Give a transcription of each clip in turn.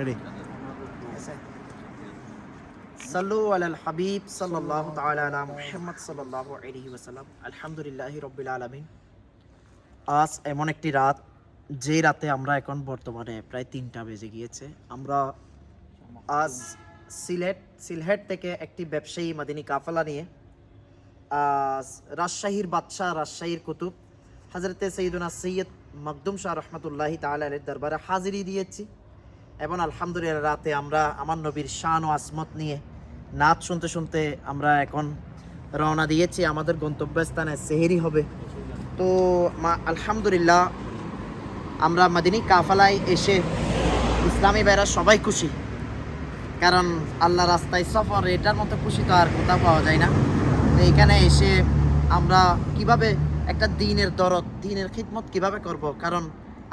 Ready? সাল্লু আলাল হাবিব সাল্লাল্লাহু তাআলা আলা মুহাম্মদ সাল্লাল্লাহু আলাইহি ওয়াসাল্লাম। আলহামদুলিল্লাহি রাব্বিল আলামিন। আজ এমন একটি রাত, যে রাতে আমরা এখন বর্তমানে প্রায় 3টা বেজে গিয়েছে। আমরা আজ সিলহেট থেকে একটি ব্যবসায়ী মাদিনী কাফেলা নিয়ে আজ রাজশাহীর বাদশাহ, রাজশাহীর কুতুব হযরতে সাইয়্যিদুনা সৈয়দ মখদুম শাহ রহমাতুল্লাহি তাআলা আলাইহির দরবারে হাজিরি দিয়েছি। এবং আলহামদুলিল্লাহ রাতে আমরা আমার নবীর শান ও আসমত নিয়ে নাচ শুনতে শুনতে আমরা এখন রওনা দিয়েছি। আমাদের গন্তব্যস্থানে সেহেরি হবে। তো আলহামদুলিল্লাহ আমরা মাদিনী কাফেলায় এসে ইসলামী ভাইরা সবাই খুশি, কারণ আল্লাহ রাস্তায় সফর, এটার মতো খুশি তো আর কোথাও পাওয়া যায় না। তো এখানে এসে আমরা কিভাবে একটা দ্বীনের দরদ, দ্বীনের খিদমত কিভাবে করব, কারণ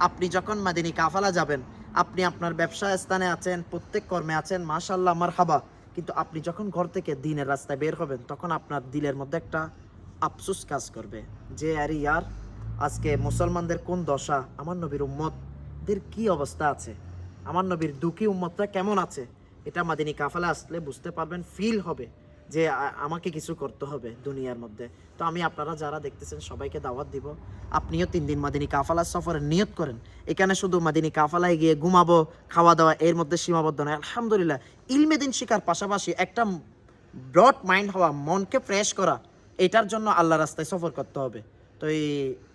আপনি যখন মাদিনী কাফেলা যাবেন, আপনি আপনার ব্যবসা স্থানে আছেন, প্রত্যেক কর্মে আছেন, মাশাআল্লাহ মারহাবা, কিন্তু আপনি যখন ঘর থেকে দ্বীনের রাস্তায় বের হবেন, তখন আপনার দিলের মধ্যে একটা আফসোস কাজ করবে যে আরে ইয়ার, আজকে মুসলমানদের কোন দশা, আমার নবীর উম্মতদের কি অবস্থা আছে, আমার নবীর দুঃখী উম্মতটা কেমন আছে। এটা মাদিনী কাফেলা আসলে বুঝতে পারবেন, ফিল হবে যে আমাকে কিছু করতে হবে দুনিয়ার মধ্যে। তো আমি আপনারা যারা দেখতেছেন সবাইকে দাওয়াত দিব, আপনিও 3 দিন মাদিনী কাফেলা সফরের নিয়ত করেন। এখানে শুধু মাদিনী কাফেলায় গিয়ে ঘুমাবো, খাওয়া দাওয়া এর মধ্যে সীমাবদ্ধ নয়। আলহামদুলিল্লাহ ইলমে দিন শিকার পাশাপাশি একটা ব্রড মাইন্ড হওয়া, মনকে ফ্রেশ করা, এটার জন্য আল্লাহ রাস্তায় সফর করতে হবে। তো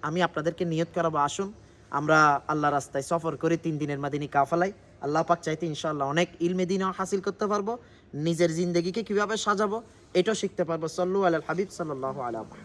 আমি আপনাদেরকে নিয়ত করাবো, আসুন আমরা আল্লাহ রাস্তায় সফর করি 3 দিনের মাদিনী কাফেলায়। আল্লাহ পাক চাইতে ইনশাআল্লাহ অনেক ইলমে দিনও হাসিল করতে পারবো, নিজের জিন্দগিকে কিভাবে সাজাবো এটাও শিখতে পারবো। সাল্লু আলাল হাবিব সাল্লাল্লাহু আলাইহি